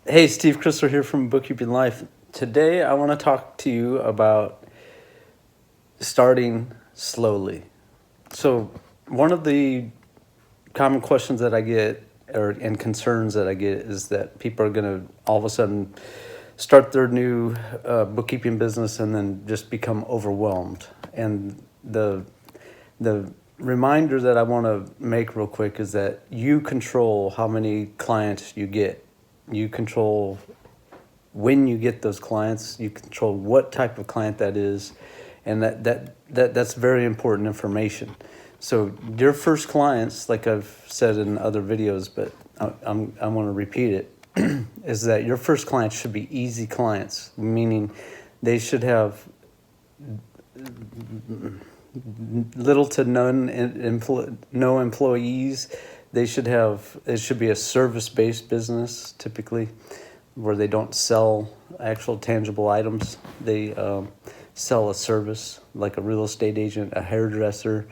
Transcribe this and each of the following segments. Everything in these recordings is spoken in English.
Hey, Steve Chrysler here from Bookkeeping Life. Today, I want to talk to you about starting slowly. So, one of the common questions that I get and concerns that I get is that people are going to all of a sudden start their new bookkeeping business and then just become overwhelmed. And the reminder that I want to make real quick is that you control how many clients you get. You control when you get those clients, you control what type of client that is, and that's very important information. So your first clients, like I've said in other videos, but I want to repeat it, is that your first clients should be easy clients, meaning they should have little to no employees. They should have, it should be a service-based business typically, where they don't sell actual tangible items. They sell a service, like a real estate agent, a hairdresser,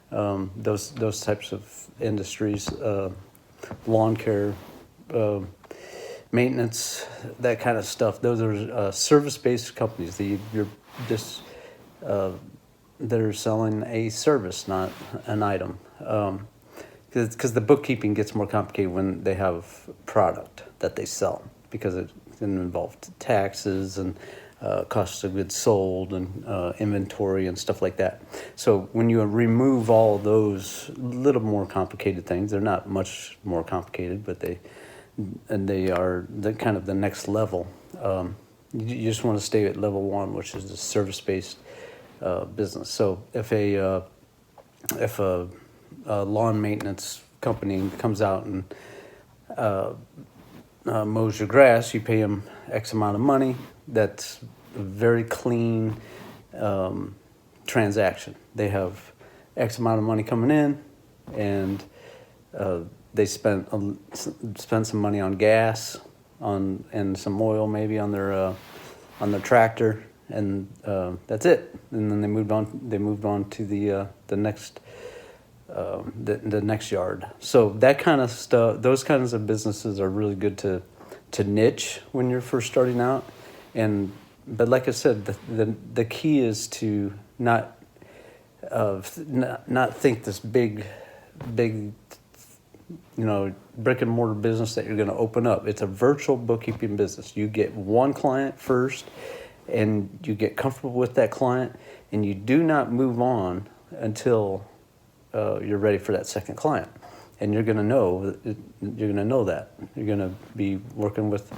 those types of industries, lawn care, maintenance, that kind of stuff. Those are service-based companies. You're just they're selling a service, not an item. Because the bookkeeping gets more complicated when they have product that they sell, because it can involve taxes and costs of goods sold and inventory and stuff like that. So when you remove all those little more complicated things, they're not much more complicated, but they are the kind of the next level. You just want to stay at level one, which is the service-based business. So if a lawn maintenance company comes out and mows your grass, you pay them X amount of money. That's a very clean transaction. They have X amount of money coming in, and they spent some money on gas, and some oil maybe on their tractor, and that's it. And then they moved on to the next the next yard. So that kind of stuff, those kinds of businesses are really good to niche when you're first starting out. But like I said, the key is to not think this big brick and mortar business that you're going to open up. It's a virtual bookkeeping business. You get one client first, and you get comfortable with that client, and you do not move on until you're ready for that second client. And you're going to know that you're going to be working with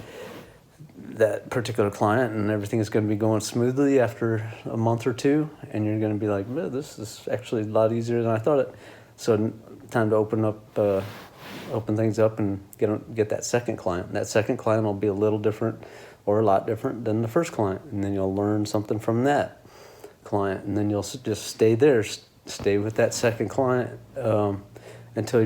that particular client, and everything is going to be going smoothly after a month or two, and you're going to be like, well, this is actually a lot easier than I thought it. So time to open things up and get that second client. That second client will be a little different, or a lot different than the first client, and then you'll learn something from that client, and then you'll just stay with that second client until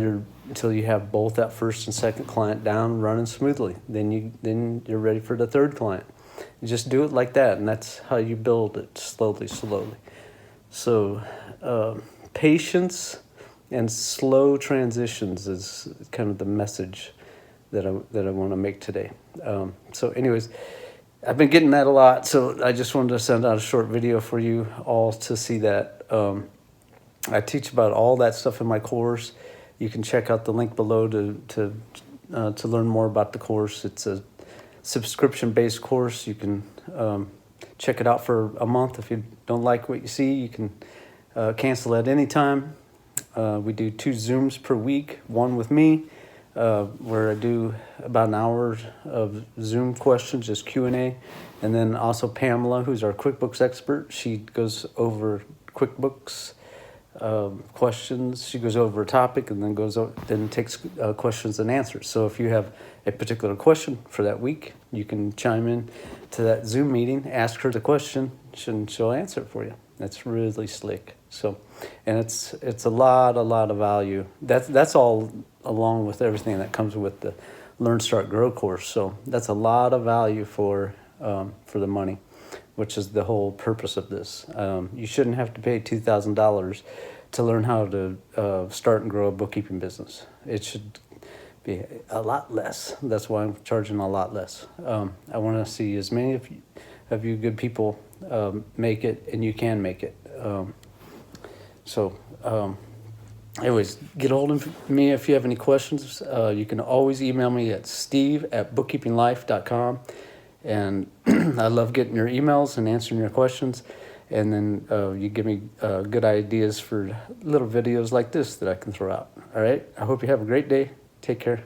you have both that first and second client down running smoothly. Then you're ready for the third client. You just do it like that, and that's how you build it slowly. So patience and slow transitions is kind of the message that I want to make today. So anyways, I've been getting that a lot, so I just wanted to send out a short video for you all to see that. I teach about all that stuff in my course. You can check out the link below to learn more about the course. It's a subscription-based course. You can check it out for a month. If you don't like what you see, you can cancel at any time. We do 2 Zooms per week, one with me, where I do about an hour of Zoom questions, just Q&A. And then also Pamela, who's our QuickBooks expert. She goes over QuickBooks questions. She goes over a topic and then takes questions and answers. So if you have a particular question for that week, you can chime in to that Zoom meeting, ask her the question, and she'll answer it for you. That's really slick. So, and it's a lot of value. That's all along with everything that comes with the Learn, Start, Grow course. So that's a lot of value for the money, which is the whole purpose of this. You shouldn't have to pay $2,000 to learn how to start and grow a bookkeeping business. It should be a lot less. That's why I'm charging a lot less. I want to see as many of you good people make it, and you can make it. Anyways, get hold of me if you have any questions. You can always email me at steve@bookkeepinglife.com. And I love getting your emails and answering your questions. And then you give me good ideas for little videos like this that I can throw out. All right. I hope you have a great day. Take care.